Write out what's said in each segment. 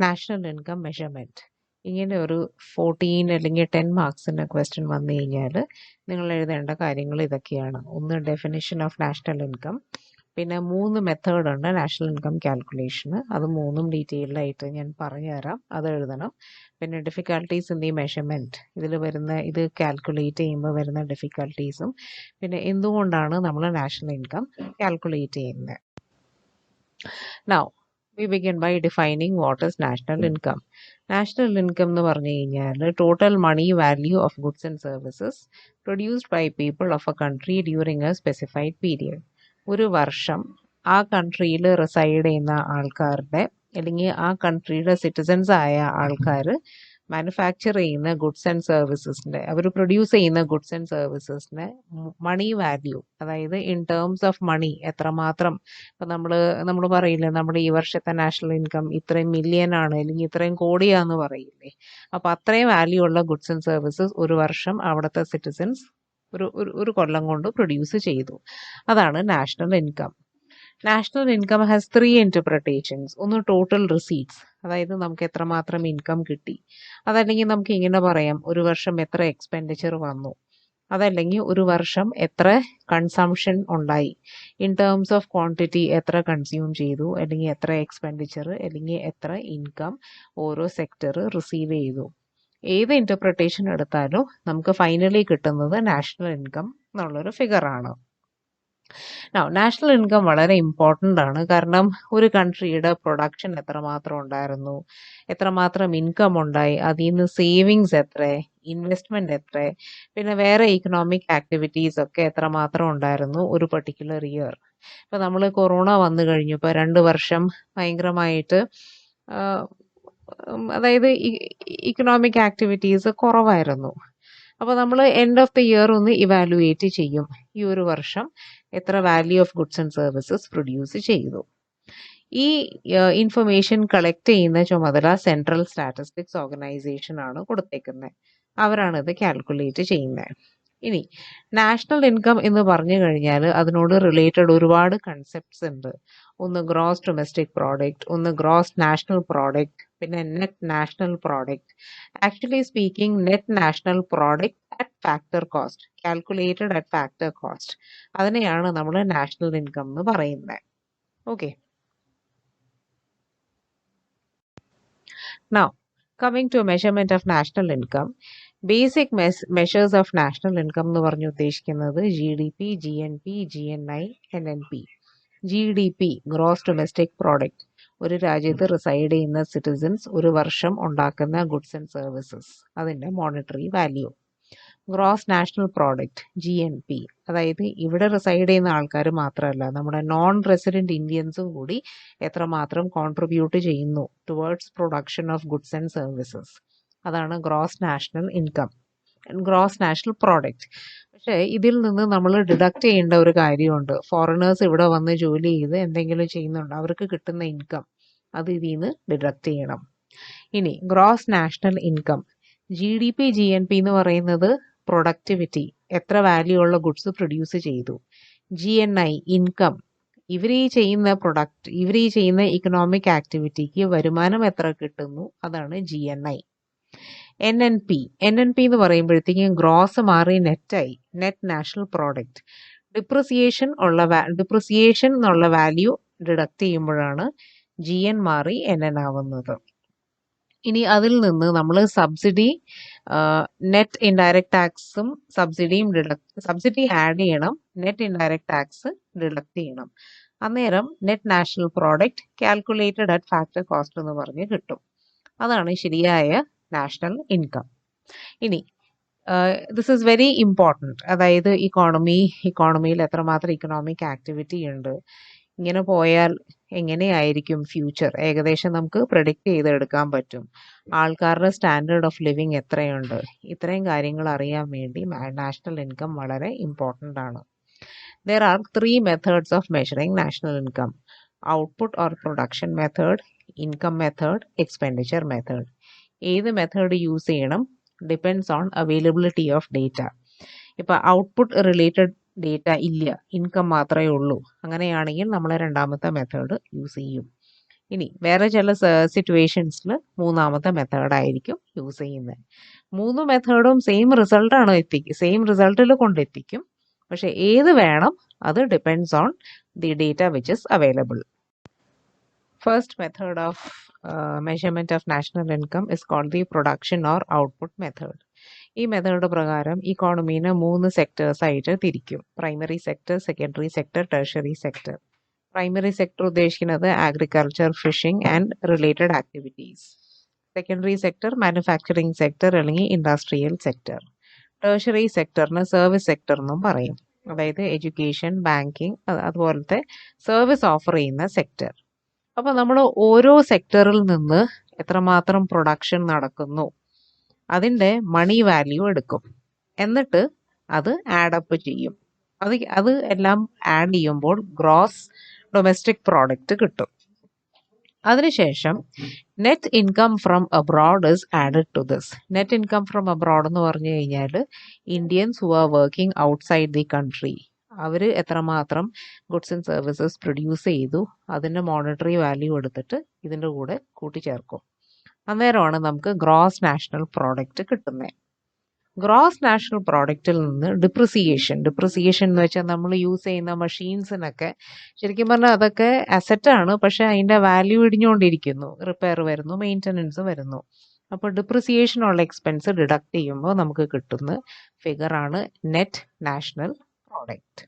National income measurement. ഇങ്ങനെ ഒരു 14 അല്ലെങ്കിൽ 10 മാർക്സിൻ്റെ ക്വസ്റ്റ്യൻ വന്നു കഴിഞ്ഞാൽ നിങ്ങൾ എഴുതേണ്ട കാര്യങ്ങൾ ഇതൊക്കെയാണ്. ഒന്ന്, ഡെഫിനിഷൻ ഓഫ് നാഷണൽ ഇൻകം. പിന്നെ 3 മെത്തേഡ് ഉണ്ട് നാഷണൽ ഇൻകം കാൽക്കുലേഷന്. അത് 3ഉം ഡീറ്റെയിൽഡ് ആയിട്ട് ഞാൻ പറഞ്ഞുതരാം, അത് എഴുതണം. പിന്നെ ഡിഫിക്കൽട്ടീസ് ഇൻ ദി മെഷർമെൻറ്റ്, ഇതിൽ വരുന്ന ഇത് കാൽക്കുലേറ്റ് ചെയ്യുമ്പോൾ വരുന്ന ഡിഫിക്കൽട്ടീസും പിന്നെ എന്തുകൊണ്ടാണ് നമ്മൾ നാഷണൽ ഇൻകം കാൽക്കുലേറ്റ് ചെയ്യുന്നത്. Now, we begin by defining what is national income. National income എന്ന് പറഞ്ഞു കഴിഞ്ഞാൽ total money value of goods and services produced by people of a country during a specified period. ഒരു വർഷം ആ കൺട്രിയിൽ reside ചെയ്യുന്ന ആൾക്കാരുടെ അല്ലെങ്കിൽ ആ കൺട്രിയുടെ സിറ്റിസൺസ് ആയ ആൾക്കാർ മാനുഫാക്ചർ ചെയ്യുന്ന ഗുഡ്സ് ആൻഡ് സർവീസസിൻ്റെ, അവർ പ്രൊഡ്യൂസ് ചെയ്യുന്ന ഗുഡ്സ് ആൻഡ് സർവീസസിൻ്റെ മണി വാല്യൂ, അതായത് ഇൻ ടേംസ് ഓഫ് മണി എത്രമാത്രം. ഇപ്പം നമ്മൾ പറയില്ലേ, നമ്മുടെ ഈ വർഷത്തെ നാഷണൽ ഇൻകം ഇത്രയും മില്യൺ ആണ് അല്ലെങ്കിൽ ഇത്രയും കോടിയാന്ന് പറയില്ലേ. അപ്പം അത്രയും വാല്യൂ ഉള്ള ഗുഡ്സ് ആൻഡ് സർവീസസ് ഒരു വർഷം അവിടുത്തെ സിറ്റിസൺസ് ഒരു കൊല്ലം കൊണ്ട് പ്രൊഡ്യൂസ് ചെയ്തു. അതാണ് national income. National income has 3 ഇൻറ്റർപ്രിട്ടേഷൻസ്. ഒന്ന്, ടോട്ടൽ റിസീറ്റ്സ്, അതായത് നമുക്ക് എത്രമാത്രം ഇൻകം കിട്ടി. അതല്ലെങ്കിൽ നമുക്ക് ഇങ്ങനെ പറയാം, ഒരു വർഷം എത്ര എക്സ്പെൻഡിച്ചർ വന്നു. അതല്ലെങ്കിൽ ഒരു വർഷം എത്ര കൺസംഷൻ ഉണ്ടായി, ഇൻ ടേംസ് ഓഫ് ക്വാണ്ടിറ്റി എത്ര കൺസ്യൂം ചെയ്തു, അല്ലെങ്കിൽ എത്ര എക്സ്പെൻഡിച്ചർ, അല്ലെങ്കിൽ എത്ര ഇൻകം ഓരോ സെക്ടർ റിസീവ് ചെയ്തു. ഏത് ഇൻറ്റർപ്രിട്ടേഷൻ എടുത്താലും നമുക്ക് ഫൈനലി കിട്ടുന്നത് നാഷണൽ ഇൻകം എന്നുള്ളൊരു ഫിഗറാണ്. നാഷണൽ ഇൻകം വളരെ ഇമ്പോർട്ടൻ്റ് ആണ്. കാരണം ഒരു കൺട്രിയുടെ പ്രൊഡക്ഷൻ എത്രമാത്രം ഉണ്ടായിരുന്നു, എത്രമാത്രം ഇൻകം ഉണ്ടായി, അതിൽ നിന്ന് സേവിങ്സ് എത്ര, ഇൻവെസ്റ്റ്മെൻറ്റ് എത്ര, പിന്നെ വേറെ ഇക്കണോമിക് ആക്ടിവിറ്റീസ് ഒക്കെ എത്രമാത്രം ഉണ്ടായിരുന്നു ഒരു പർട്ടിക്കുലർ ഇയർ. ഇപ്പോൾ നമ്മൾ കൊറോണ വന്നു കഴിഞ്ഞു, ഇപ്പോൾ 2 വർഷം ഭയങ്കരമായിട്ട് അതായത് ഇക്കണോമിക് ആക്ടിവിറ്റീസ് കുറവായിരുന്നു. അപ്പോൾ നമ്മൾ എൻഡ് ഓഫ് ദ ഇയർ ഒന്ന് ഇവാലുവേറ്റ് ചെയ്യും, ഈ ഒരു വർഷം എത്ര value of goods and services produce ചെയ്തു. ഈ ഇൻഫർമേഷൻ കളക്ട് ചെയ്യുന്ന ചുമതല സെൻട്രൽ സ്റ്റാറ്റിസ്റ്റിക്സ് ഓർഗനൈസേഷൻ ആണ് കൊടുത്തേക്കുന്നത്. അവരാണ് ഇത് കാൽക്കുലേറ്റ് ചെയ്യുന്നത്. ഇനി നാഷണൽ ഇൻകം എന്ന് പറഞ്ഞു കഴിഞ്ഞാൽ അതിനോട് റിലേറ്റഡ് ഒരുപാട് കൺസെപ്റ്റ്സ് ഉണ്ട്. ഒന്ന് ഗ്രോസ് ഡൊമസ്റ്റിക് പ്രോഡക്റ്റ്, ഒന്ന് ഗ്രോസ് നാഷണൽ പ്രോഡക്റ്റ്, പിന്നെ net national product. Actually speaking, net national product at factor cost, calculated at factor cost, അതിനെയാണ് നമ്മൾ നാഷണൽ ഇൻകം എന്ന് പറയുന്നത്. Okay, now coming to measurement of national income. Basic measures of national income എന്ന് പറഞ്ഞ് ഉദ്ദേശിക്കുന്നത് GDP, GNP, GNI, NNP. GDP, gross domestic product, ഒരു രാജ്യത്ത് reside ചെയ്യുന്ന സിറ്റിസൺസ് ഒരു വർഷം ഉണ്ടാക്കുന്ന ഗുഡ്സ് ആൻഡ് സർവീസസ്, അതിൻ്റെ monetary value. Gross national product, GNP, അതായത് ഇവിടെ റിസൈഡ് ചെയ്യുന്ന ആൾക്കാർ മാത്രമല്ല, നമ്മുടെ നോൺ റെസിഡൻറ്റ് ഇന്ത്യൻസും കൂടി എത്രമാത്രം കോൺട്രിബ്യൂട്ട് ചെയ്യുന്നു towards production of goods and services, അതാണ് gross national income, gross national product. പക്ഷേ ഇതിൽ നിന്ന് നമ്മൾ ഡിഡക്റ്റ് ചെയ്യേണ്ട ഒരു കാര്യമുണ്ട്. ഫോറിനേഴ്സ് ഇവിടെ വന്ന് ജോലി ചെയ്ത് എന്തെങ്കിലും ചെയ്യുന്നുണ്ട്, അവർക്ക് കിട്ടുന്ന ഇൻകം അത് ഇതിൽ നിന്ന് ഡിഡക്റ്റ് ചെയ്യണം. ഇനി gross national income, GDP, GNP എന്ന് പറയുന്നത് പ്രൊഡക്ടിവിറ്റി, എത്ര വാല്യൂ ഉള്ള ഗുഡ്സ് പ്രൊഡ്യൂസ് ചെയ്തു. GNI, ഇൻകം, ഇവർ ഈ ചെയ്യുന്ന ഇക്കണോമിക് ആക്ടിവിറ്റിക്ക് വരുമാനം എത്ര കിട്ടുന്നു, അതാണ് GNI. NNP എന്ന് പറയുമ്പോഴത്തേക്കും ഗ്രോസ് മാറി നെറ്റായി, നെറ്റ് നാഷണൽ പ്രോഡക്റ്റ്. ഡിപ്രിസിയേഷൻ എന്നുള്ള വാല്യൂ ഡിഡക്റ്റ് ചെയ്യുമ്പോഴാണ് GN മാറി NN ആവുന്നത്. ഇനി അതിൽ നിന്ന് നമ്മൾ സബ്സിഡി, നെറ്റ് ഇൻഡയറക്റ്റ് ടാക്സും സബ്സിഡി ആഡ് ചെയ്യണം, നെറ്റ് ഇൻഡയറക്റ്റ് ടാക്സ് ഡിഡക്റ്റ് ചെയ്യണം. അന്നേരം net national product calculated at factor cost എന്ന് പറഞ്ഞ് കിട്ടും. അതാണ് ശരിയായ നാഷണൽ ഇൻകം. ഇനി ദിസ് ഈസ് വെരി ഇമ്പോർട്ടൻറ്റ്, അതായത് ഇക്കോണമിയിൽ എത്രമാത്രം ഇക്കണോമിക് ആക്ടിവിറ്റി ഉണ്ട്, ഇങ്ങനെ പോയാൽ എങ്ങനെയായിരിക്കും ഫ്യൂച്ചർ, ഏകദേശം നമുക്ക് പ്രെഡിക്റ്റ് ചെയ്തെടുക്കാൻ പറ്റും. ആൾക്കാരുടെ സ്റ്റാൻഡേർഡ് ഓഫ് ലിവിങ് എത്രയുണ്ട്, ഇത്രയും കാര്യങ്ങൾ അറിയാൻ വേണ്ടി നാഷണൽ ഇൻകം വളരെ ഇമ്പോർട്ടൻ്റ് ആണ്. There are 3 methods of measuring national income: output or production method, income method, expenditure method. ഏത് മെത്തേഡ് യൂസ് ചെയ്യണം depends on availability of data. ഇപ്പോൾ ഔട്ട്പുട്ട് റിലേറ്റഡ് ഡേറ്റ ഇല്ല, ഇൻകം മാത്രമേ ഉള്ളൂ, അങ്ങനെയാണെങ്കിൽ നമ്മൾ രണ്ടാമത്തെ മെത്തേഡ് യൂസ് ചെയ്യും. ഇനി വേറെ ചില സിറ്റുവേഷൻസിൽ മൂന്നാമത്തെ മെത്തേഡായിരിക്കും യൂസ് ചെയ്യുന്നത്. 3 മെത്തേഡും സെയിം റിസൾട്ടിൽ കൊണ്ടെത്തിക്കും. പക്ഷെ ഏത് വേണം അത് depends on the data which is available. First method of measurement of national income is called the production or output method. ഈ മെത്തേഡ് പ്രകാരം ഇക്കോണമീനെ 3 സെക്ടേഴ്സ് ആയിട്ട് തിരിക്കും. Primary sector, secondary sector, tertiary sector. Primary sector ഉദ്ദേശിക്കുന്നത് agriculture, fishing and related activities. Secondary sector manufacturing sector അല്ലെങ്കിൽ industrial sector. Tertiary സെക്ടറിന് service sector എന്നും പറയും. അതായത് എഡ്യൂക്കേഷൻ, ബാങ്കിങ് അതുപോലത്തെ സർവീസ് ഓഫർ ചെയ്യുന്ന സെക്ടർ. അപ്പോൾ നമ്മൾ ഓരോ സെക്ടറിൽ നിന്ന് എത്രമാത്രം പ്രൊഡക്ഷൻ നടക്കുന്നു അതിൻ്റെ മണി വാല്യൂ എടുക്കും. എന്നിട്ട് അത് ആഡപ്പ് ചെയ്യും. അത് എല്ലാം ആഡ് ചെയ്യുമ്പോൾ ഗ്രോസ് ഡൊമസ്റ്റിക് പ്രോഡക്റ്റ് കിട്ടും. അതിനുശേഷം net income from abroad is added to this. Net income from abroad എന്ന് പറഞ്ഞു കഴിഞ്ഞാൽ Indians who are working outside the country, അവർ എത്രമാത്രം ഗുഡ്സ് ആൻഡ് സർവീസസ് പ്രൊഡ്യൂസ് ചെയ്തു അതിൻ്റെ മോണിറ്ററി വാല്യൂ എടുത്തിട്ട് ഇതിൻ്റെ കൂടെ കൂട്ടിച്ചേർക്കും. അന്നേരമാണ് നമുക്ക് ഗ്രോസ് നാഷണൽ പ്രോഡക്റ്റ് കിട്ടുന്നത്. ഗ്രോസ് നാഷണൽ പ്രോഡക്റ്റിൽ നിന്ന് ഡിപ്രിസിയേഷൻ എന്ന് വെച്ചാൽ നമ്മൾ യൂസ് ചെയ്യുന്ന മെഷീൻസിനൊക്കെ ശരിക്കും പറഞ്ഞാൽ അതൊക്കെ അസറ്റാണ്, പക്ഷെ അതിൻ്റെ വാല്യൂ ഇടിഞ്ഞുകൊണ്ടിരിക്കുന്നു. റിപ്പയർ വരുന്നു, മെയിൻ്റനൻസ് വരുന്നു. അപ്പോൾ ഡിപ്രിസിയേഷനുള്ള എക്സ്പെൻസ് ഡിഡക്ട് ചെയ്യുമ്പോൾ നമുക്ക് കിട്ടുന്ന ഫിഗറാണ് നെറ്റ് നാഷണൽ പ്രോഡക്റ്റ്.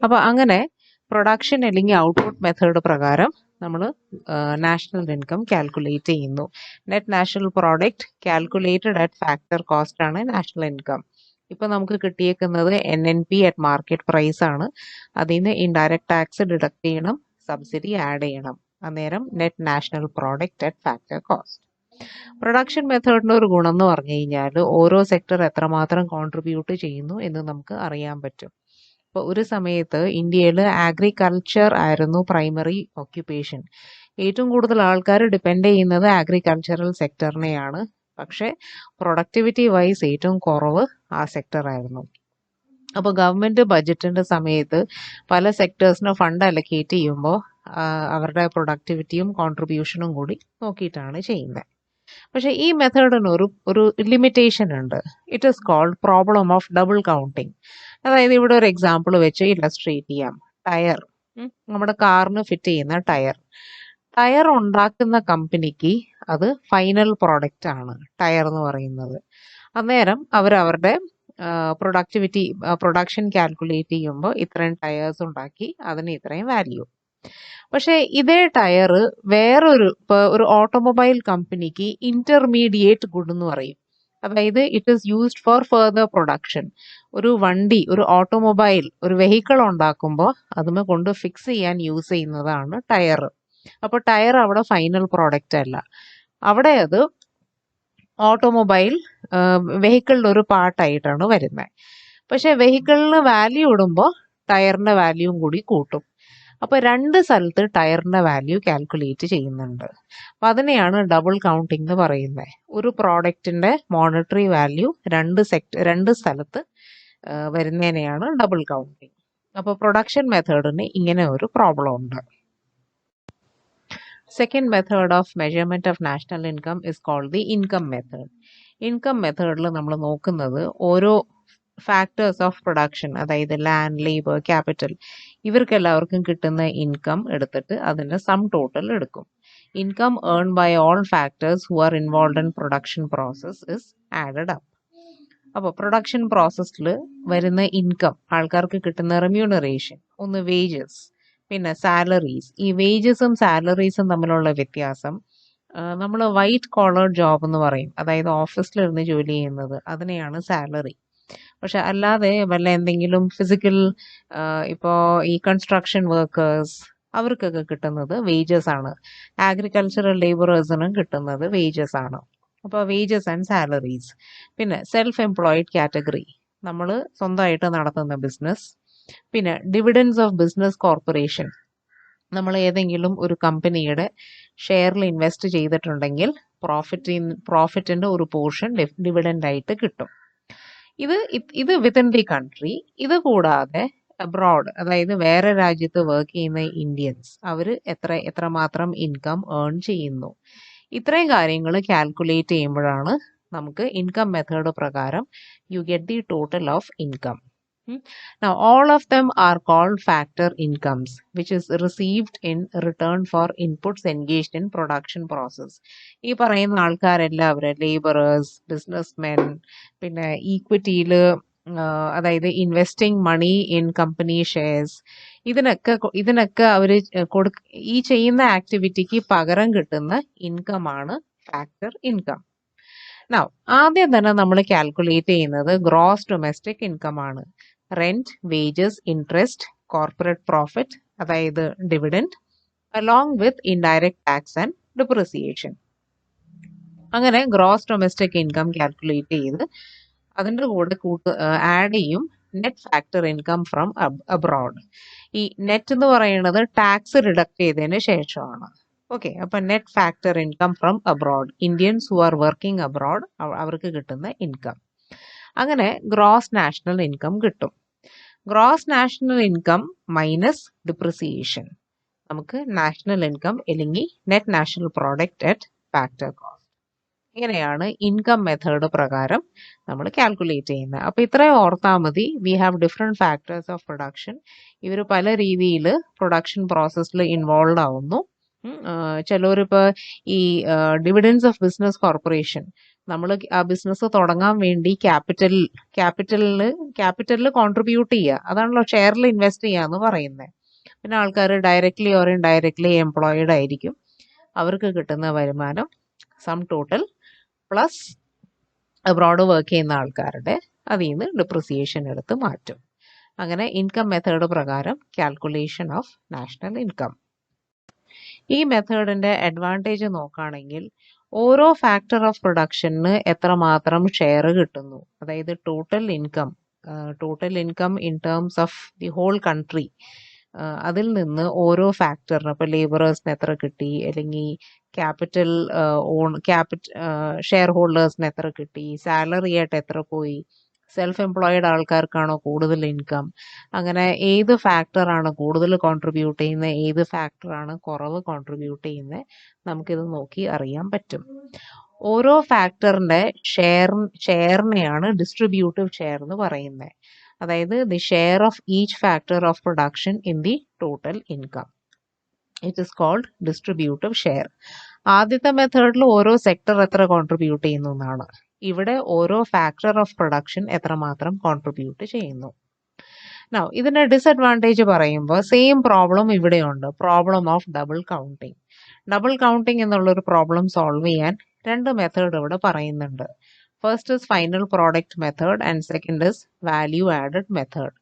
അപ്പോൾ അങ്ങനെ പ്രൊഡക്ഷൻ അല്ലെങ്കിൽ ഔട്ട്പുട്ട് മെത്തേഡ് പ്രകാരം നമ്മൾ നാഷണൽ ഇൻകം കാൽക്കുലേറ്റ് ചെയ്യുന്നു. Net national product calculated at factor cost ആണ് നാഷണൽ ഇൻകം. ഇപ്പം നമുക്ക് കിട്ടിയേക്കുന്നത് NNP അറ്റ് മാർക്കറ്റ് പ്രൈസ് ആണ്. അതിൽ നിന്ന് ഇൻഡയറക്റ്റ് ടാക്സ് ഡിഡക്ട് ചെയ്യണം, സബ്സിഡി ആഡ് ചെയ്യണം. അന്നേരം net national product at factor cost. Production മെത്തേഡിൻ്റെ ഒരു ഗുണം എന്ന് പറഞ്ഞു കഴിഞ്ഞാൽ ഓരോ സെക്ടർ എത്രമാത്രം കോൺട്രിബ്യൂട്ട് ചെയ്യുന്നു എന്ന് നമുക്ക് അറിയാൻ പറ്റും. ഇപ്പോൾ ഒരു സമയത്ത് ഇന്ത്യയിൽ അഗ്രികൾച്ചർ ആയിരുന്നു പ്രൈമറി ഓക്യുപ്പേഷൻ. ഏറ്റവും കൂടുതൽ ആൾക്കാർ ഡിപ്പെൻഡ് ചെയ്യുന്നത് അഗ്രികൾച്ചറൽ സെക്ടറിനെയാണ്. പക്ഷേ പ്രൊഡക്ടിവിറ്റി വൈസ് ഏറ്റവും കുറവ് ആ സെക്ടറായിരുന്നു. അപ്പോൾ ഗവൺമെൻറ് ബഡ്ജറ്റിൻ്റെ സമയത്ത് പല സെക്ടേഴ്സിന് ഫണ്ട് അലക്കേറ്റ് ചെയ്യുമ്പോൾ അവരുടെ പ്രൊഡക്ടിവിറ്റിയും കോൺട്രിബ്യൂഷനും കൂടി നോക്കിയിട്ടാണ് ചെയ്യുന്നത്. പക്ഷെ ഈ മെത്തേഡിന് ഒരു ലിമിറ്റേഷൻ ഉണ്ട്. It is called problem of double counting. അതായത് ഇവിടെ ഒരു എക്സാമ്പിൾ വെച്ച് ഇല്ലസ്ട്രേറ്റ് ചെയ്യാം. ടയർ, നമ്മുടെ കാറിന് ഫിറ്റ് ചെയ്യുന്ന ടയർ ഉണ്ടാക്കുന്ന കമ്പനിക്ക് അത് ഫൈനൽ പ്രോഡക്റ്റ് ആണ് ടയർ എന്ന് പറയുന്നത്. അന്നേരം അവരുടെ പ്രൊഡക്ഷൻ കാൽക്കുലേറ്റ് ചെയ്യുമ്പോൾ ഇത്രയും ടയേഴ്സ് ഉണ്ടാക്കി അതിന് ഇത്രയും വാല്യൂ. പക്ഷേ ഇതേ ടയർ ഒരു ഓട്ടോമൊബൈൽ കമ്പനിക്ക് ഇന്റർമീഡിയറ്റ് ഗുഡ് എന്ന് പറയും. അതായത് it is used for further production. ഒരു വണ്ടി, ഒരു ഓട്ടോമൊബൈൽ, ഒരു വെഹിക്കിൾ ഉണ്ടാക്കുമ്പോൾ അതുമേ കൊണ്ട് ഫിക്സ് ചെയ്യാൻ യൂസ് ചെയ്യുന്നതാണ് ടയർ. അപ്പോൾ ടയർ അവിടെ ഫൈനൽ പ്രോഡക്റ്റ് അല്ല, അവിടെ അത് ഓട്ടോമൊബൈൽ വെഹിക്കിളിൻ്റെ ഒരു പാർട്ടായിട്ടാണ് വരുന്നത്. പക്ഷെ വെഹിക്കിളിന് വാല്യൂ ഇടുമ്പോൾ ടയറിൻ്റെ വാല്യൂവും കൂടി കൂട്ടും. അപ്പോൾ 2 സ്ഥലത്ത് ടയറിൻ്റെ വാല്യൂ കാൽക്കുലേറ്റ് ചെയ്യുന്നുണ്ട്. അപ്പോൾ അതിനെയാണ് ഡബിൾ കൗണ്ടിങ് എന്ന് പറയുന്നത്. ഒരു പ്രോഡക്റ്റിൻ്റെ മോണിറ്ററി വാല്യൂ 2 സ്ഥലത്ത് വരുന്നതിനെയാണ് ഡബിൾ കൗണ്ടിങ്. അപ്പോൾ പ്രൊഡക്ഷൻ മെത്തേഡിന് ഇങ്ങനെ ഒരു പ്രോബ്ലം ഉണ്ട്. Second method of measurement of national income is called the income method. Income മെത്തേഡിൽ നമ്മൾ നോക്കുന്നത് ഓരോ ഫാക്ടേഴ്സ് ഓഫ് പ്രൊഡക്ഷൻ, അതായത് ലാൻഡ്, ലേബർ, ക്യാപിറ്റൽ, ഇവർക്കെല്ലാവർക്കും കിട്ടുന്ന ഇൻകം എടുത്തിട്ട് അതിൻ്റെ സം ടോട്ടൽ എടുക്കും. Income earn by all factors who are involve in production process is added up. അപ്പോൾ പ്രൊഡക്ഷൻ പ്രോസസ്സിൽ വരുന്ന ഇൻകം, ആൾക്കാർക്ക് കിട്ടുന്ന റെമ്യൂണറേഷൻ, ഒന്ന് വേജസ്, പിന്നെ സാലറീസ്. ഈ വേജസും സാലറീസും തമ്മിലുള്ള വ്യത്യാസം നമ്മൾ വൈറ്റ് കോളർ ജോബ് എന്ന് പറയും. അതായത് ഓഫീസിലിരുന്ന് ജോലി ചെയ്യുന്നത്, അതിനെയാണ് സാലറി. പക്ഷെ അല്ലാതെ വല്ല എന്തെങ്കിലും ഫിസിക്കൽ, ഇപ്പോൾ ഈ കൺസ്ട്രക്ഷൻ വർക്കേഴ്സ്, അവർക്കൊക്കെ കിട്ടുന്നത് വേജസ് ആണ്. അഗ്രികൾച്ചറൽ ലേബറേഴ്സിനും കിട്ടുന്നത് വേജസ് ആണ്. അപ്പോൾ വേജസ് ആൻഡ് സാലറീസ്. പിന്നെ സെൽഫ് എംപ്ലോയിഡ് കാറ്റഗറി, നമ്മൾ സ്വന്തമായിട്ട് നടത്തുന്ന ബിസിനസ്. പിന്നെ ഡിവിഡൻസ് ഓഫ് ബിസിനസ് കോർപ്പറേഷൻ, നമ്മൾ ഏതെങ്കിലും ഒരു കമ്പനിയുടെ ഷെയറിൽ ഇൻവെസ്റ്റ് ചെയ്തിട്ടുണ്ടെങ്കിൽ പ്രോഫിറ്റിൻ്റെ ഒരു പോർഷൻ ഡിവിഡൻഡ് ആയിട്ട് കിട്ടും. ഇത് വിത്തിൻ ദി കൺട്രി. ഇത് കൂടാതെ അബ്രോഡ്, അതായത് വേറെ രാജ്യത്ത് വർക്ക് ചെയ്യുന്ന ഇന്ത്യൻസ് അവർ എത്രമാത്രം ഇൻകം ഏൺ ചെയ്യുന്നു. ഇത്രയും കാര്യങ്ങൾ കാൽക്കുലേറ്റ് ചെയ്യുമ്പോഴാണ് നമുക്ക് ഇൻകം മെത്തേഡ് പ്രകാരം you get the total of income. Now, all of them are called factor incomes, which is received in return for inputs engaged in production process. ഈ പറയുന്ന ആൾക്കാരെല്ലാവരും labourers, businessmen, പിന്നെ ഈക്വിറ്റിയിൽ അതായത് investing money in company shares, ഇതിനൊക്കെ അവർ ഈ ചെയ്യുന്ന ആക്ടിവിറ്റിക്ക് പകരം കിട്ടുന്ന ഇൻകം ആണ് ഫാക്ടർ ഇൻകം. Now, ആദ്യം തന്നെ നമ്മൾ കാൽക്കുലേറ്റ് ചെയ്യുന്നത് ഗ്രോസ് ഡൊമസ്റ്റിക് ഇൻകം ആണ്. Rent, wages, interest, corporate profit, അതായത് dividend, along with indirect tax and depreciation. അങ്ങനെ ഗ്രോസ് ഡൊമസ്റ്റിക് ഇൻകം കാൽക്കുലേറ്റ് ചെയ്ത് അതിൻ്റെ കൂടെ ആഡ് ചെയ്യും net factor income from abroad. ഈ നെറ്റ് എന്ന് പറയുന്നത് ടാക്സ് റിഡക്ട് ചെയ്തതിന് ശേഷമാണ്. ഓക്കെ, അപ്പൊ net factor income from abroad, Indians who are working abroad അവർക്ക് കിട്ടുന്ന ഇൻകം. അങ്ങനെ ഗ്രോസ് നാഷണൽ ഇൻകം കിട്ടും. Gross national income minus depreciation നമുക്ക് നാഷണൽ ഇൻകം അല്ലെങ്കിൽ net national product at factor cost. ഇങ്ങനെയാണ് ഇൻകം മെത്തേഡ് പ്രകാരം നമ്മൾ കാൽക്കുലേറ്റ് ചെയ്യുന്നത്. അപ്പൊ ഇത്രയും ഓർത്താൽ മതി. We have different factors of production. ഇവർ പല രീതിയിൽ പ്രൊഡക്ഷൻ പ്രോസസ്സിൽ ഇൻവോൾവ് ആവുന്നു. ചിലവരിപ്പോൾ ഈ ഡിവിഡൻസ് ഓഫ് ബിസിനസ് കോർപ്പറേഷൻ, നമ്മൾ ആ ബിസിനസ് തുടങ്ങാൻ വേണ്ടി ക്യാപിറ്റലിൽ കോൺട്രിബ്യൂട്ട് ചെയ്യുക, അതാണല്ലോ ഷെയറിൽ ഇൻവെസ്റ്റ് ചെയ്യുക എന്ന് പറയുന്നത്. പിന്നെ ആൾക്കാർ ഡയറക്ട്ലി ഓർ ഇൻഡയറക്ട്ലി എംപ്ലോയിഡ് ആയിരിക്കും. അവർക്ക് കിട്ടുന്ന വരുമാനം sum total plus abroad work ചെയ്യുന്ന ആൾക്കാരുടെ അതിൽ നിന്ന് ഡിപ്രിസിയേഷൻ എടുത്ത് മാറ്റും. അങ്ങനെ ഇൻകം മെത്തേഡ് പ്രകാരം കാൽക്കുലേഷൻ ഓഫ് നാഷണൽ ഇൻകം. ഈ മെത്തേഡിന്റെ അഡ്വാൻറ്റേജ് നോക്കുകയാണെങ്കിൽ ഓരോ ഫാക്ടർ ഓഫ് പ്രൊഡക്ഷന് എത്രമാത്രം ഷെയർ കിട്ടുന്നു, അതായത് total income in terms of the whole country, അതിൽ നിന്ന് ഓരോ ഫാക്ടറിന് ഇപ്പോൾ ലേബറേഴ്സിന് എത്ര കിട്ടി, അല്ലെങ്കിൽ ഷെയർ ഹോൾഡേഴ്സിന് എത്ര കിട്ടി, സാലറി ആയിട്ട് എത്ര പോയി, സെൽഫ് എംപ്ലോയിഡ് ആൾക്കാർക്കാണോ കൂടുതൽ ഇൻകം, അങ്ങനെ ഏത് ഫാക്ടറാണ് കൂടുതൽ കോൺട്രിബ്യൂട്ട് ചെയ്യുന്നത്, ഏത് ഫാക്ടറാണ് കുറവ് കോൺട്രിബ്യൂട്ട് ചെയ്യുന്നത്, നമുക്കിത് നോക്കി അറിയാൻ പറ്റും. ഓരോ ഫാക്ടറിന്റെ ഷെയറിനെയാണ് ഡിസ്ട്രിബ്യൂട്ടീവ് ഷെയർ എന്ന് പറയുന്നത്. അതായത് the share of each factor of production in the total income. It is called distributive share. ആദ്യത്തെ മെത്തേഡിൽ ഓരോ സെക്ടർ എത്ര കോൺട്രിബ്യൂട്ട് ചെയ്യുന്നു എന്നാണ്. ഇവിടെ ഓരോ ഫാക്ടർ ഓഫ് പ്രൊഡക്ഷൻ എത്രമാത്രം കോൺട്രിബ്യൂട്ട് ചെയ്യുന്നു. Now, ഇതിന്റെ ഡിസഡ്വാൻറ്റേജ് പറയുമ്പോൾ സെയിം പ്രോബ്ലം ഇവിടെയുണ്ട്, problem of double counting. Double counting എന്നുള്ളൊരു പ്രോബ്ലം സോൾവ് ചെയ്യാൻ രണ്ട് മെത്തേഡ് ഇവിടെ പറയുന്നുണ്ട്. First is final product method and second is value added method.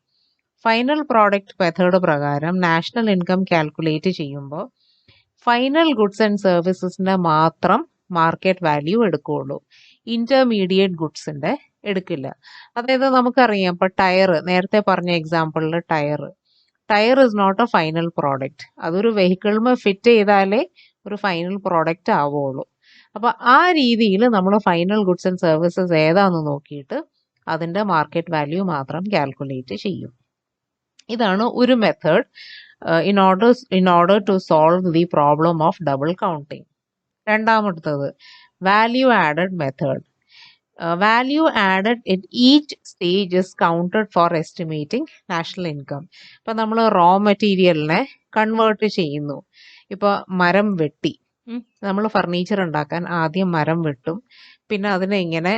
Final product method പ്രകാരം നാഷണൽ ഇൻകം കാൽക്കുലേറ്റ് ചെയ്യുമ്പോൾ ഫൈനൽ ഗുഡ്സ് ആൻഡ് സർവീസസിന്റെ മാത്രം market value എടുക്കുകയുള്ളൂ, intermediate ഗുഡ്സിന്റെ എടുക്കില്ല. അതായത് നമുക്കറിയാം, ഇപ്പൊ ടയർ, നേരത്തെ പറഞ്ഞ എക്സാമ്പിളിൽ tyre is not a final product. അതൊരു വെഹിക്കിളിന് ഫിറ്റ് ചെയ്താലേ ഒരു ഫൈനൽ പ്രോഡക്റ്റ് ആവുള്ളൂ. അപ്പൊ ആ രീതിയിൽ നമ്മൾ ഫൈനൽ ഗുഡ്സ് ആൻഡ് സർവീസസ് ഏതാന്ന് നോക്കിയിട്ട് അതിന്റെ മാർക്കറ്റ് വാല്യൂ മാത്രം കാൽക്കുലേറ്റ് ചെയ്യും. ഇതാണ് ഒരു method in order to solve the problem of double counting. രണ്ടാമത്തത് value added method. Value added it each stage is counted for estimating national income. ഇപ്പൊ നമ്മൾ റോ മെറ്റീരിയലിനെ കൺവേർട്ട് ചെയ്യുന്നു. ഇപ്പൊ മരം വെട്ടി, നമ്മൾ ഫർണിച്ചർ ഉണ്ടാക്കാൻ ആദ്യം മരം വെട്ടും, പിന്നെ അതിനെ ഇങ്ങനെ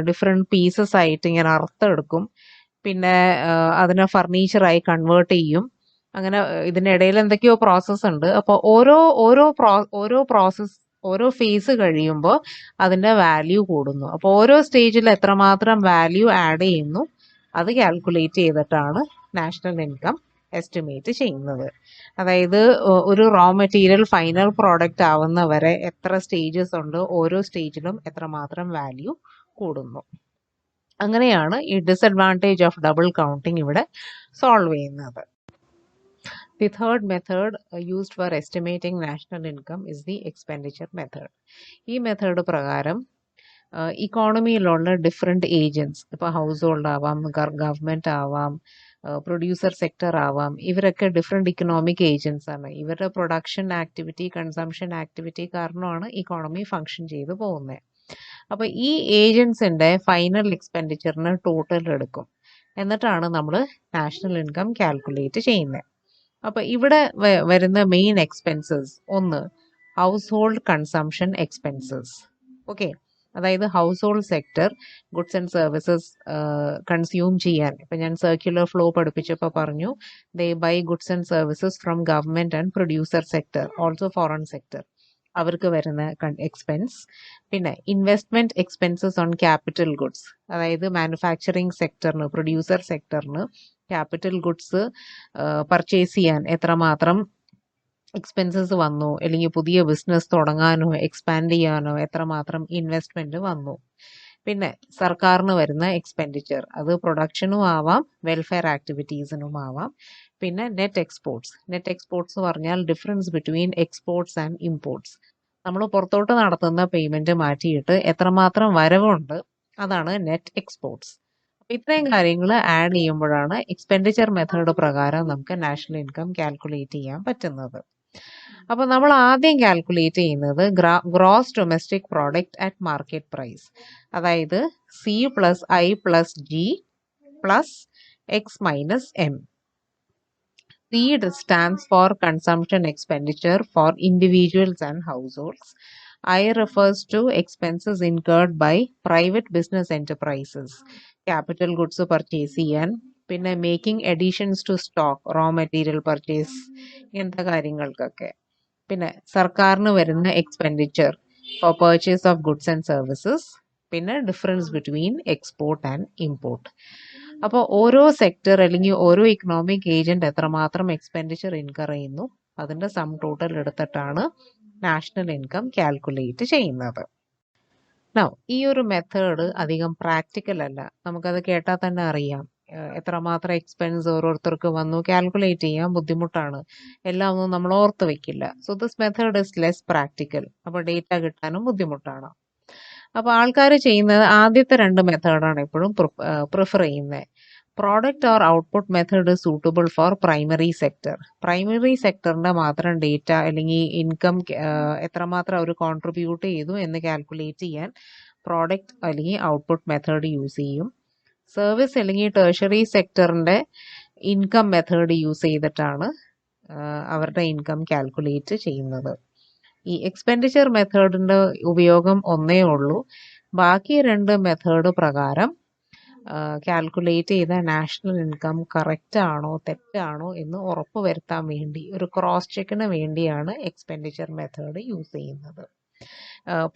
ഡിഫറെന്റ് പീസസ് ആയിട്ട് ഇങ്ങനെ അറുത്തെടുക്കും, പിന്നെ അതിനെ ഫർണിച്ചറായി കൺവേർട്ട് ചെയ്യും. അങ്ങനെ ഇതിനിടയിൽ എന്തൊക്കെയോ പ്രോസസ്സ് ഉണ്ട്. അപ്പോൾ ഓരോ ഫേസ് കഴിയുമ്പോൾ അതിന്റെ വാല്യൂ കൂടുന്നു. അപ്പോൾ ഓരോ സ്റ്റേജിൽ എത്രമാത്രം വാല്യൂ ആഡ് ചെയ്യുന്നു അത് കാൽക്കുലേറ്റ് ചെയ്തിട്ടാണ് നാഷണൽ ഇൻകം എസ്റ്റിമേറ്റ് ചെയ്യുന്നത്. അതായത് ഒരു റോ മെറ്റീരിയൽ ഫൈനൽ പ്രോഡക്റ്റ് ആവുന്നവരെ എത്ര സ്റ്റേജസ് ഉണ്ട്, ഓരോ സ്റ്റേജിലും എത്രമാത്രം വാല്യൂ കൂടുന്നു. അങ്ങനെയാണ് ഈ ഡിസഡ്വാൻറ്റേജ് ഓഫ് ഡബിൾ കൗണ്ടിങ് ഇവിടെ സോൾവ് ചെയ്യുന്നത്. The third method used for estimating national income is the expenditure method. ഈ മെത്തേഡ് പ്രകാരം ഇക്കോണമിയിലുള്ള ഡിഫറെൻറ്റ് ഏജൻസ്, ഇപ്പോൾ ഹൗസ് ഹോൾഡ് ആവാം, ഗവൺമെൻറ് ആവാം, പ്രൊഡ്യൂസർ സെക്ടർ ആവാം. ഇവരൊക്കെ ഡിഫറെൻറ്റ് ഇക്കണോമിക് ഏജൻസ് ആണ്. ഇവരുടെ പ്രൊഡക്ഷൻ ആക്ടിവിറ്റി, കൺസംഷൻ ആക്ടിവിറ്റി കാരണമാണ് ഇക്കോണമി ഫങ്ഷൻ ചെയ്തു പോകുന്നത്. അപ്പോൾ ഈ ഏജൻസിൻ്റെ ഫൈനൽ എക്സ്പെൻഡിച്ചറിന് ടോട്ടൽ എടുക്കും. എന്നിട്ടാണ് നമ്മൾ നാഷണൽ ഇൻകം കാൽക്കുലേറ്റ് ചെയ്യുന്നത്. അപ്പോൾ ഇവിടെ വരുന്ന മെയിൻ എക്സ്പെൻസസ് ഒന്ന് household consumption expenses. Okay, അതായത് household sector goods and services consume ചെയ്യാൻ, ഇപ്പം ഞാൻ സർക്യുലർ ഫ്ലോ പഠിപ്പിച്ചപ്പോൾ പറഞ്ഞു they buy goods and services from government and producer sector, also foreign sector, അവർക്ക് വരുന്ന എക്സ്പെൻസ്. പിന്നെ investment expenses on capital goods, അതായത് മാനുഫാക്ചറിങ് സെക്ടറിന്, പ്രൊഡ്യൂസർ സെക്ടറിന് ക്യാപിറ്റൽ ഗുഡ്സ് പർച്ചേസ് ചെയ്യാൻ എത്രമാത്രം എക്സ്പെൻസസ് വന്നു, അല്ലെങ്കിൽ പുതിയ ബിസിനസ് തുടങ്ങാനോ എക്സ്പാൻഡ് ചെയ്യാനോ എത്രമാത്രം ഇൻവെസ്റ്റ്മെന്റ് വന്നു. പിന്നെ സർക്കാരിന് വരുന്ന എക്സ്പെൻഡിച്ചർ, അത് പ്രൊഡക്ഷനും ആവാം വെൽഫെയർ ആക്ടിവിറ്റീസിനും ആവാം. പിന്നെ നെറ്റ് എക്സ്പോർട്സ്. നെറ്റ് എക്സ്പോർട്സ് പറഞ്ഞാൽ difference between exports and imports. നമ്മൾ പുറത്തോട്ട് നടത്തുന്ന പേയ്മെന്റ് മാറ്റിയിട്ട് എത്രമാത്രം വരവുണ്ട്, അതാണ് നെറ്റ് എക്സ്പോർട്സ്. ഇത്രയും കാര്യങ്ങൾ ആഡ് ചെയ്യുമ്പോഴാണ് എക്സ്പെൻഡിച്ചർ മെത്തേഡ് പ്രകാരം നമുക്ക് നാഷണൽ ഇൻകം കാൽക്കുലേറ്റ് ചെയ്യാൻ പറ്റുന്നത്. അപ്പോൾ നമ്മൾ ആദ്യം കാൽക്കുലേറ്റ് ചെയ്യുന്നത് gross domestic product at market price, അതായത് C plus I plus G plus X minus M. C stands for consumption expenditure for individuals and households. I refers to expenses incurred by private business enterprises, capital goods purchase ചെയ്യാൻ, പിന്നെ making additions to stock, raw material purchase, ഇങ്ങനത്തെ കാര്യങ്ങൾക്കൊക്കെ. പിന്നെ സർക്കാരിന് വരുന്ന expenditure for purchase of goods and services, പിന്നെ difference between export and import. അപ്പോൾ ഓരോ സെക്ടർ അല്ലെങ്കിൽ ഓരോ ഇക്കണോമിക് ഏജന്റ് എത്രമാത്രം എക്സ്പെൻഡിച്ചർ ഇൻകർ ചെയ്യുന്നു, അതിന്റെ സം ടോട്ടൽ എടുത്തിട്ടാണ് നാഷണൽ ഇൻകം കാൽക്കുലേറ്റ് ചെയ്യുന്നത്. ഈ ഒരു മെത്തേഡ് അധികം പ്രാക്ടിക്കൽ അല്ല. നമുക്കത് കേട്ടാൽ തന്നെ അറിയാം എത്രമാത്രം എക്സ്പെൻസ് ഓരോരുത്തർക്ക് വന്നു, കാൽക്കുലേറ്റ് ചെയ്യാൻ ബുദ്ധിമുട്ടാണ്, എല്ലാം ഒന്നും നമ്മൾ ഓർത്ത് വെക്കില്ല. So this method is less practical. അപ്പോൾ ഡേറ്റ കിട്ടാനും ബുദ്ധിമുട്ടാണ്. അപ്പോൾ ആൾക്കാർ ചെയ്യുന്നത് ആദ്യത്തെ രണ്ട് മെത്തേഡാണ് എപ്പോഴും പ്രിഫർ ചെയ്യുന്നത്. Product or output method suitable for primary sector. Primary സെക്ടറിന്റെ മാത്രം ഡേറ്റ അല്ലെങ്കിൽ ഇൻകം എത്രമാത്രം അവർ കോൺട്രിബ്യൂട്ട് ചെയ്തു എന്ന് കാൽക്കുലേറ്റ് ചെയ്യാൻ പ്രോഡക്റ്റ് അല്ലെങ്കിൽ ഔട്ട്പുട്ട് മെത്തേഡ് യൂസ് ചെയ്യും. സർവീസ് അല്ലെങ്കിൽ ടെർഷറി സെക്ടറിന്റെ ഇൻകം മെത്തേഡ് യൂസ് ചെയ്തിട്ടാണ് അവരുടെ ഇൻകം കാൽക്കുലേറ്റ് ചെയ്യുന്നത്. ഈ എക്സ്പെൻഡിച്ചർ മെത്തേഡിന്റെ ഉപയോഗം ഒന്നേ ഉള്ളൂ. ബാക്കി രണ്ട് മെത്തേഡ് പ്രകാരം കാൽക്കുലേറ്റ് ചെയ്ത നാഷണൽ ഇൻകം കറക്റ്റ് ആണോ തെറ്റാണോ എന്ന് ഉറപ്പ് വരുത്താൻ വേണ്ടി, ഒരു ക്രോസ് ചെക്കിന് വേണ്ടിയാണ് എക്സ്പെൻഡിച്ചർ മെത്തേഡ് യൂസ് ചെയ്യുന്നത്.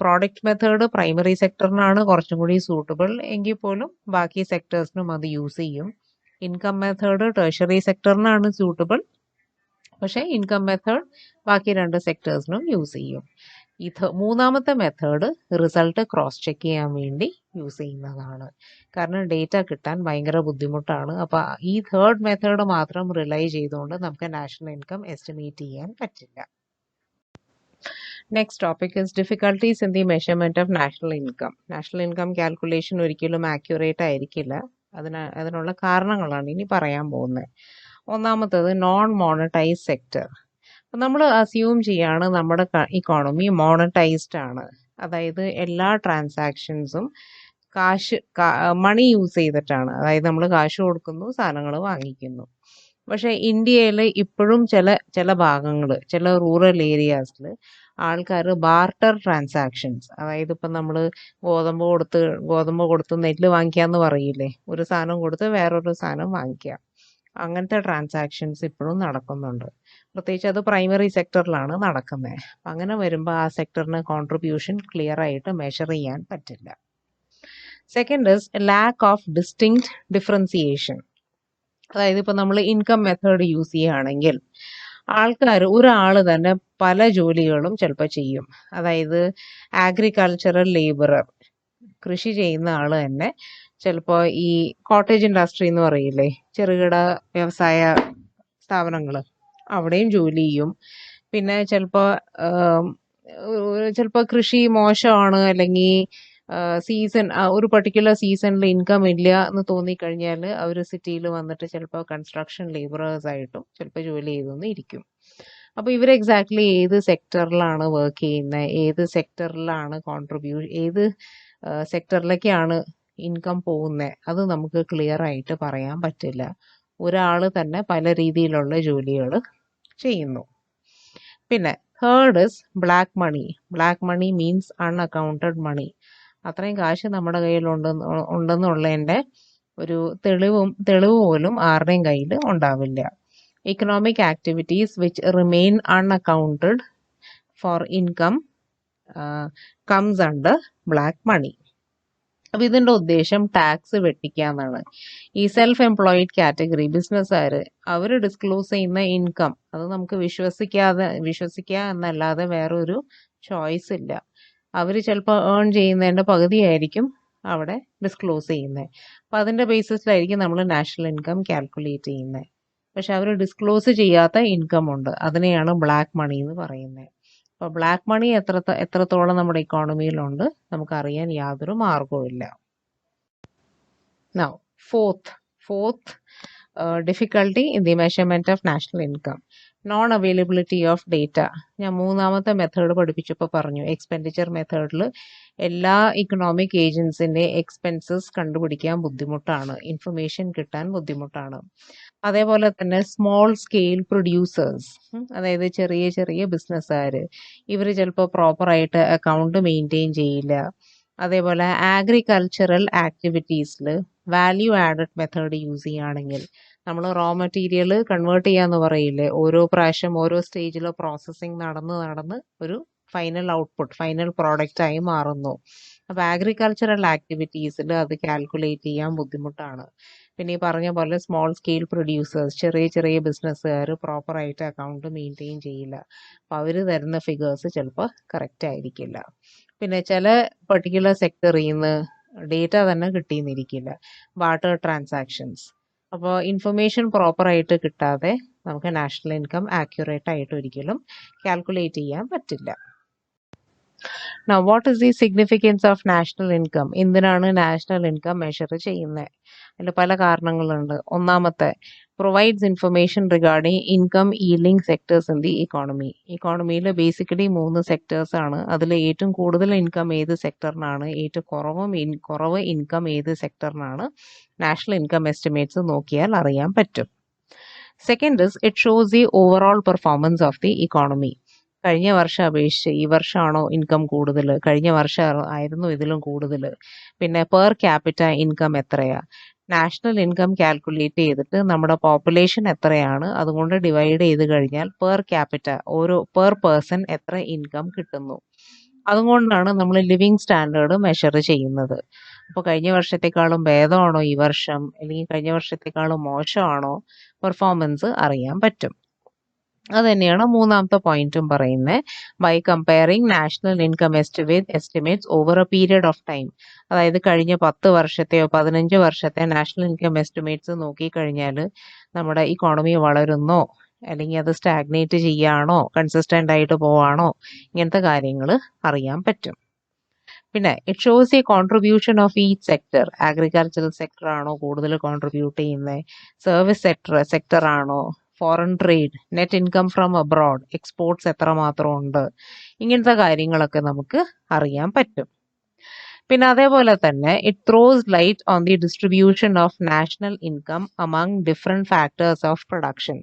പ്രോഡക്റ്റ് മെത്തേഡ് പ്രൈമറി സെക്ടറിനാണ് കുറച്ചും കൂടി സൂട്ടബിൾ എങ്കിൽ പോലും ബാക്കി സെക്ടേഴ്സിനും അത് യൂസ് ചെയ്യും. ഇൻകം മെത്തേഡ് ടെർഷറി സെക്ടറിനാണ് സൂട്ടബിൾ, പക്ഷേ ഇൻകം മെത്തേഡ് ബാക്കി രണ്ട് സെക്ടേഴ്സിനും യൂസ് ചെയ്യും. ഈ മൂന്നാമത്തെ മെത്തേഡ് റിസൾട്ട് ക്രോസ് ചെക്ക് ചെയ്യാൻ വേണ്ടി യൂസ് ചെയ്യുന്നതാണ്. കാരണം ഡേറ്റ കിട്ടാൻ ഭയങ്കര ബുദ്ധിമുട്ടാണ്. അപ്പോൾ ഈ തേർഡ് മെത്തേഡ് മാത്രം റിലൈ ചെയ്തുകൊണ്ട് നമുക്ക് നാഷണൽ ഇൻകം എസ്റ്റിമേറ്റ് ചെയ്യാൻ പറ്റില്ല. Next topic is difficulties in the measurement of national income. National income calculation ഒരിക്കലും ആക്യുറേറ്റ് ആയിരിക്കില്ല. അതിനുള്ള കാരണങ്ങളാണ് ഇനി പറയാൻ പോകുന്നത്. ഒന്നാമത്തത് നോൺ മോണറ്റൈസ് സെക്ടർ. നമ്മൾ അസ്യൂം ചെയ്യാണ് നമ്മുടെ ഇക്കോണമി മോണറ്റൈസ്ഡ് ആണ്, അതായത് എല്ലാ ട്രാൻസാക്ഷൻസും മണി യൂസ് ചെയ്തിട്ടാണ്. അതായത് നമ്മൾ കാശ് കൊടുക്കുന്നു, സാധനങ്ങൾ വാങ്ങിക്കുന്നു. പക്ഷെ ഇന്ത്യയിൽ ഇപ്പോഴും ചില ഭാഗങ്ങൾ, ചില റൂറൽ ഏരിയാസിൽ ആൾക്കാർ ബാർട്ടർ ട്രാൻസാക്ഷൻസ്, അതായത് ഇപ്പം നമ്മൾ ഗോതമ്പ് കൊടുത്ത് നെല്ല് വാങ്ങിക്കാന്ന് പറയില്ലേ, ഒരു സാധനം കൊടുത്ത് വേറൊരു സാധനം വാങ്ങിക്കുക, അങ്ങനത്തെ ട്രാൻസാക്ഷൻസ് ഇപ്പോഴും നടക്കുന്നുണ്ട്. പ്രത്യേകിച്ച് അത് പ്രൈമറി സെക്ടറിലാണ് നടക്കുന്നത്. അങ്ങനെ വരുമ്പോൾ ആ സെക്ടറിന് കോൺട്രിബ്യൂഷൻ ക്ലിയർ ആയിട്ട് മെഷർ ചെയ്യാൻ പറ്റില്ല. Second is lack of distinct differentiation. അതായത് ഇപ്പം നമ്മൾ ഇൻകം മെത്തേഡ് യൂസ് ചെയ്യുകയാണെങ്കിൽ ഒരാൾ തന്നെ പല ജോലികളും ചിലപ്പോൾ ചെയ്യും. അതായത് ആഗ്രികൾച്ചറൽ ലേബറർ, കൃഷി ചെയ്യുന്ന ആൾ തന്നെ ചിലപ്പോൾ ഈ കോട്ടേജ് ഇൻഡസ്ട്രി എന്ന് പറയില്ലേ, ചെറുകിട വ്യവസായ സ്ഥാപനങ്ങൾ, അവിടെയും ജോലി ചെയ്യും. പിന്നെ ചിലപ്പോൾ കൃഷി മോശമാണ് അല്ലെങ്കിൽ സീസൺ ഒരു പർട്ടിക്കുലർ സീസണിൽ ഇൻകം ഇല്ല എന്ന് തോന്നിക്കഴിഞ്ഞാൽ അവർ സിറ്റിയിൽ വന്നിട്ട് ചിലപ്പോൾ കൺസ്ട്രക്ഷൻ ലേബറേഴ്സ് ആയിട്ടും ചിലപ്പോൾ ജോലി ചെയ്തൊന്നും ഇരിക്കും. അപ്പോൾ ഇവർ എക്സാക്ട്ലി ഏത് സെക്ടറിലാണ് വർക്ക് ചെയ്യുന്നത്, ഏത് സെക്ടറിലാണ് ഏത് സെക്ടറിലേക്കാണ് ഇൻകം പോകുന്നത്, അത് നമുക്ക് ക്ലിയർ ആയിട്ട് പറയാൻ പറ്റില്ല. ഒരാൾ തന്നെ പല രീതിയിലുള്ള ജോലികൾ ചെയ്യുന്നു. പിന്നെ third is black money. Black money means unaccounted money. അത്രയും കാശ് നമ്മുടെ കയ്യിൽ ഉണ്ടെന്നുള്ളതിൻ്റെ ഒരു തെളിവ് പോലും ആരുടെയും കയ്യിൽ ഉണ്ടാവില്ല. Economic activities which remain unaccounted for income comes under black money. അപ്പോൾ ഇതിൻ്റെ ഉദ്ദേശം ടാക്സ് വെട്ടിക്കുക എന്നാണ്. ഈ സെൽഫ് എംപ്ലോയിഡ് കാറ്റഗറി ബിസിനസ്സുകാർ അവർ ഡിസ്ക്ലോസ് ചെയ്യുന്ന ഇൻകം അത് നമുക്ക് വിശ്വസിക്കുക എന്നല്ലാതെ വേറൊരു ചോയ്സ് ഇല്ല. അവർ ചിലപ്പോൾ ഏൺ ചെയ്യുന്നതിൻ്റെ പകുതിയായിരിക്കും അവിടെ ഡിസ്ക്ലോസ് ചെയ്യുന്നത്. അപ്പോൾ അതിൻ്റെ ബേസിസിലായിരിക്കും നമ്മൾ നാഷണൽ ഇൻകം കാൽക്കുലേറ്റ് ചെയ്യുന്നത്. പക്ഷെ അവർ ഡിസ്ക്ലോസ് ചെയ്യാത്ത ഇൻകം ഉണ്ട്, അതിനെയാണ് ബ്ലാക്ക് മണി എന്ന് പറയുന്നത്. അപ്പോൾ ബ്ലാക്ക് മണി എത്രത്തോളം നമ്മുടെ ഇക്കോണമിയിലുണ്ട് നമുക്കറിയാൻ യാതൊരു മാർഗവും ഇല്ല. Now, fourth difficulty in the measurement of national income, non-availability of data. ഞാൻ മൂന്നാമത്തെ മെത്തേഡ് പഠിപ്പിച്ചപ്പോൾ പറഞ്ഞു, എക്സ്പെൻഡിച്ചർ മെത്തേഡിൽ എല്ലാ ഇക്കണോമിക് ഏജൻസിൻ്റെ എക്സ്പെൻസസ് കണ്ടുപിടിക്കാൻ ബുദ്ധിമുട്ടാണ്, ഇൻഫർമേഷൻ കിട്ടാൻ ബുദ്ധിമുട്ടാണ്. അതേപോലെ തന്നെ സ്മോൾ സ്കെയിൽ പ്രൊഡ്യൂസേഴ്സ്, അതായത് ചെറിയ ചെറിയ ബിസിനസ്സുകാർ, ഇവർ ചിലപ്പോൾ പ്രോപ്പറായിട്ട് അക്കൗണ്ട് മെയിൻറ്റെയിൻ ചെയ്യില്ല. അതേപോലെ ആഗ്രികൾച്ചറൽ ആക്ടിവിറ്റീസിൽ വാല്യൂ ആഡഡ് മെത്തേഡ് യൂസ് ചെയ്യുകയാണെങ്കിൽ നമ്മൾ റോ മെറ്റീരിയൽ കൺവേർട്ട് ചെയ്യാന്ന് പറയില്ലേ, ഓരോ പ്രാവശ്യം ഓരോ സ്റ്റേജിൽ പ്രോസസ്സിങ് നടന്ന് ഒരു ഫൈനൽ ഔട്ട്പുട്ട് ഫൈനൽ പ്രോഡക്റ്റായി മാറുന്നു. അപ്പോൾ ആഗ്രികൾച്ചറൽ ആക്ടിവിറ്റീസിൽ അത് കാൽക്കുലേറ്റ് ചെയ്യാൻ ബുദ്ധിമുട്ടാണ്. പിന്നെ ഈ പറഞ്ഞ പോലെ സ്മോൾ സ്കെയിൽ പ്രൊഡ്യൂസേഴ്സ്, ചെറിയ ചെറിയ ബിസിനസ്സുകാർ പ്രോപ്പറായിട്ട് അക്കൗണ്ട് മെയിൻറ്റെയിൻ ചെയ്യില്ല. അപ്പോൾ അവർ തരുന്ന ഫിഗേഴ്സ് ചിലപ്പോൾ കറക്റ്റ് ആയിരിക്കില്ല. പിന്നെ ചില പർട്ടിക്കുലർ സെക്ടറിൽ നിന്ന് ഡേറ്റ തന്നെ കിട്ടിയെന്നിരിക്കില്ല, ബാർട്ടർ ട്രാൻസാക്ഷൻസ്. അപ്പോൾ ഇൻഫർമേഷൻ പ്രോപ്പറായിട്ട് കിട്ടാതെ നമുക്ക് നാഷണൽ ഇൻകം ആക്യുറേറ്റ് ആയിട്ട് ഒരിക്കലും കാൽക്കുലേറ്റ് ചെയ്യാൻ പറ്റില്ല. Now, what is the significance of national income? എന്തിനാണ് നാഷണൽ ഇൻകം മെഷർ ചെയ്യുന്നത്? അതിൽ പല കാരണങ്ങളുണ്ട്. ഒന്നാമത്തെ, provides information regarding income yielding sectors in the economy. ഇക്കോണമിയിൽ ബേസിക്കലി 3 സെക്ടേഴ്സ് ആണ്. അതിൽ ഏറ്റവും കൂടുതൽ ഇൻകം ഏത് സെക്ടറിനാണ്, ഏറ്റവും കുറവ് ഇൻകം ഏത് സെക്ടറിനാണ്, നാഷണൽ ഇൻകം എസ്റ്റിമേറ്റ്സ് നോക്കിയാൽ അറിയാൻ പറ്റും. Second is it shows the overall performance of the economy. കഴിഞ്ഞ വർഷം അപേക്ഷിച്ച് ഈ വർഷമാണോ ഇൻകം കൂടുതൽ, കഴിഞ്ഞ വർഷം ആയിരുന്നു ഇതിലും കൂടുതൽ. പിന്നെ പെർ ക്യാപിറ്റ ഇൻകം എത്രയാ, നാഷണൽ ഇൻകം കാൽക്കുലേറ്റ് ചെയ്തിട്ട് നമ്മുടെ പോപ്പുലേഷൻ എത്രയാണ് അതുകൊണ്ട് ഡിവൈഡ് ചെയ്ത് കഴിഞ്ഞാൽ പെർ ക്യാപിറ്റ പെർ പേഴ്സൺ എത്ര ഇൻകം കിട്ടുന്നു. അതുകൊണ്ടാണ് നമ്മൾ ലിവിങ് സ്റ്റാൻഡേർഡ് മെഷർ ചെയ്യുന്നത്. അപ്പോൾ കഴിഞ്ഞ വർഷത്തെക്കാളും ഭേദമാണോ ഈ വർഷം, അല്ലെങ്കിൽ കഴിഞ്ഞ വർഷത്തെക്കാളും മോശമാണോ പെർഫോമൻസ് അറിയാൻ പറ്റും. അത് തന്നെയാണ് മൂന്നാമത്തെ പോയിന്റും പറയുന്നത്. By comparing national income estimates over a period of time. അതായത് കഴിഞ്ഞ 10 വർഷത്തെയോ 15 വർഷത്തെ നാഷണൽ ഇൻകം എസ്റ്റിമേറ്റ്സ് നോക്കിക്കഴിഞ്ഞാൽ നമ്മുടെ ഇക്കോണമി വളരുന്നോ അല്ലെങ്കിൽ അത് സ്റ്റാഗ്നേറ്റ് ചെയ്യാണോ കൺസിസ്റ്റന്റ് ആയിട്ട് പോവാണോ ഇങ്ങനത്തെ കാര്യങ്ങൾ അറിയാൻ പറ്റും. പിന്നെ it shows A contribution of each sector. Agricultural sector ആണോ കൂടുതൽ കോൺട്രിബ്യൂട്ട് ചെയ്യുന്നത്, സർവീസ് സെക്ടർ ആണോ, foreign trade, net income from abroad, exports എത്രമാത്രം ഉണ്ട്, ഇങ്ങനത്തെ കാര്യങ്ങളൊക്കെ നമുക്ക് അറിയാൻ പറ്റും. പിന്നെ അതേപോലെ തന്നെ it throws light on the distribution of national income among different factors of production.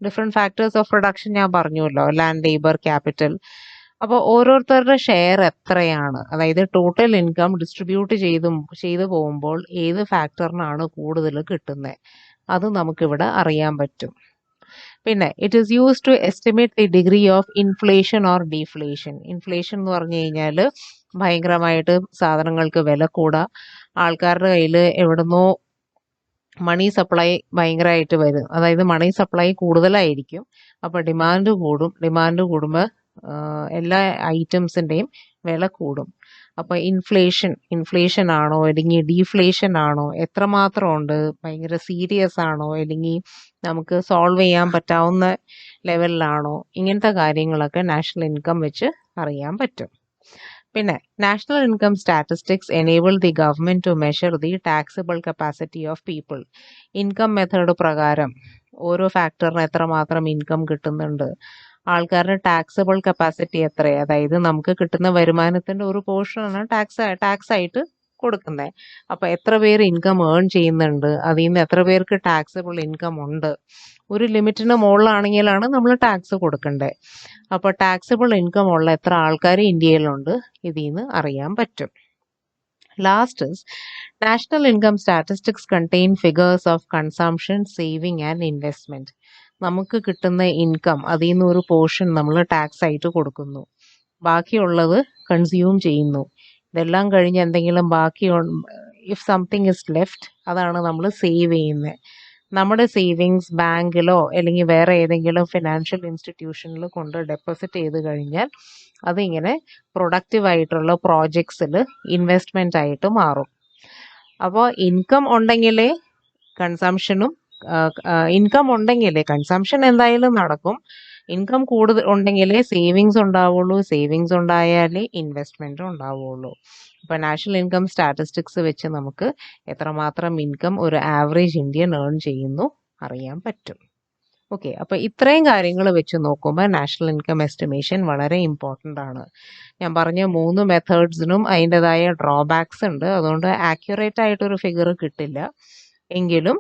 Different factors of production ഞാൻ പറഞ്ഞല്ലോ, ലാൻഡ്, ലേബർ, ക്യാപിറ്റൽ. അപ്പോൾ ഓരോരുത്തരുടെ ഷെയർ എത്രയാണ്, അതായത് ടോട്ടൽ ഇൻകം ഡിസ്ട്രിബ്യൂട്ട് ചെയ്തു പോകുമ്പോൾ ഏത് ഫാക്ടറിനാണ് കൂടുതൽ കിട്ടുന്നത്, അത് നമുക്കിവിടെ അറിയാൻ പറ്റും. പിന്നെ it is use to estimate the degree of inflation or deflation. Inflation എന്ന് പറഞ്ഞു കഴിഞ്ഞാൽ ഭയങ്കരമായിട്ട് സാധനങ്ങൾക്ക് വില കൂടുക, ആൾക്കാരുടെ കയ്യിൽ എവിടുന്നോ മണി സപ്ലൈ ഭയങ്കരമായിട്ട് വരും, അതായത് മണി സപ്ലൈ കൂടുതലായിരിക്കും, അപ്പോൾ ഡിമാൻഡ് കൂടുമ്പോൾ എല്ലാ ഐറ്റംസിൻ്റെയും വില കൂടും. അപ്പോൾ ഇൻഫ്ലേഷൻ ആണോ അല്ലെങ്കിൽ ഡീഫ്ലേഷൻ ആണോ, എത്രമാത്രം ഉണ്ട്, ഭയങ്കര സീരിയസ് ആണോ അല്ലെങ്കിൽ നമുക്ക് സോൾവ് ചെയ്യാൻ പറ്റാവുന്ന ലെവലിലാണോ, ഇങ്ങനത്തെ കാര്യങ്ങളൊക്കെ നാഷണൽ ഇൻകം വെച്ച് അറിയാൻ പറ്റും. പിന്നെ national income statistics enable the government to measure the taxable capacity of people. Income method പ്രകാരം ഓരോ ഫാക്ടറിന് എത്രമാത്രം ഇൻകം കിട്ടുന്നുണ്ട്, ആൾക്കാരുടെ ടാക്സബിൾ കപ്പാസിറ്റി എത്രയാണ്, അതായത് നമുക്ക് കിട്ടുന്ന വരുമാനത്തിന്റെ ഒരു പോർഷനാണ് ടാക്സ് ആയിട്ട് കൊടുക്കുന്നത്. അപ്പൊ എത്ര പേര് ഇൻകം ഏൺ ചെയ്യുന്നുണ്ട്, അതിൽ നിന്ന് എത്ര പേർക്ക് ടാക്സബിൾ ഇൻകം ഉണ്ട്, ഒരു ലിമിറ്റിന് മുകളിലാണെങ്കിലാണ് നമ്മൾ ടാക്സ് കൊടുക്കേണ്ടത്. അപ്പോൾ ടാക്സബിൾ ഇൻകം ഉള്ള എത്ര ആൾക്കാർ ഇന്ത്യയിലുണ്ട് ഇതിൽ നിന്ന് അറിയാൻ പറ്റും. Last is national income statistics contain figures of consumption, saving and investment. നമുക്ക് കിട്ടുന്ന ഇൻകം അതിൽ നിന്ന് ഒരു പോർഷൻ നമ്മൾ ടാക്സ് ആയിട്ട് കൊടുക്കുന്നു, ബാക്കിയുള്ളത് കൺസ്യൂം ചെയ്യുന്നു. ഇതെല്ലാം കഴിഞ്ഞ് എന്തെങ്കിലും ബാക്കി ഇഫ് സംതിങ് ഇസ് ലെഫ്റ്റ് അതാണ് നമ്മൾ സേവ് ചെയ്യുന്നത്. നമ്മുടെ സേവിങ്സ് ബാങ്കിലോ അല്ലെങ്കിൽ വേറെ ഏതെങ്കിലും ഫിനാൻഷ്യൽ ഇൻസ്റ്റിറ്റ്യൂഷനിൽ കൊണ്ട് ഡെപ്പോസിറ്റ് ചെയ്ത് കഴിഞ്ഞാൽ അതിങ്ങനെ പ്രൊഡക്റ്റീവ് ആയിട്ടുള്ള പ്രോജക്ട്സിൽ ഇൻവെസ്റ്റ്മെന്റ് ആയിട്ട് മാറും. അപ്പോൾ ഇൻകം ഉണ്ടെങ്കിലേ കൺസംഷനും ഇൻകം ഉണ്ടെങ്കിലേ കൺസംഷൻ എന്തായാലും നടക്കും. ഇൻകം കൂടുതൽ ഉണ്ടെങ്കിലേ സേവിങ്സ് ഉണ്ടാവുള്ളൂ, സേവിങ്സ് ഉണ്ടായാലേ ഇൻവെസ്റ്റ്മെന്റ് ഉണ്ടാവുള്ളൂ. ഇപ്പൊ നാഷണൽ ഇൻകം സ്റ്റാറ്റിസ്റ്റിക്സ് വെച്ച് നമുക്ക് എത്രമാത്രം ഇൻകം ഒരു ആവറേജ് ഇന്ത്യൻ ഏൺ ചെയ്യുന്നു അറിയാൻ പറ്റും. ഓക്കെ, അപ്പൊ ഇത്രയും കാര്യങ്ങൾ വെച്ച് നോക്കുമ്പോൾ നാഷണൽ ഇൻകം എസ്റ്റിമേഷൻ വളരെ ഇമ്പോർട്ടൻ്റ് ആണ്. ഞാൻ പറഞ്ഞ 3 മെത്തേഡ്സിനും അതിൻ്റെതായ ഡ്രോബാക്സ് ഉണ്ട്. അതുകൊണ്ട് ആക്യുറേറ്റ് ആയിട്ടൊരു ഫിഗർ കിട്ടില്ല. എങ്കിലും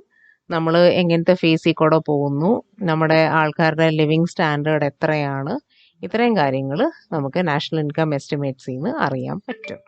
നമ്മൾ എങ്ങനത്തെ ഫേസിൽ കൂടെ പോകുന്നു, നമ്മുടെ ആൾക്കാരുടെ ലിവിങ് സ്റ്റാൻഡേർഡ് എത്രയാണ്, ഇത്രയും കാര്യങ്ങൾ നമുക്ക് നാഷണൽ ഇൻകം എസ്റ്റിമേറ്റ്സിൽ നിന്ന് അറിയാൻ പറ്റും.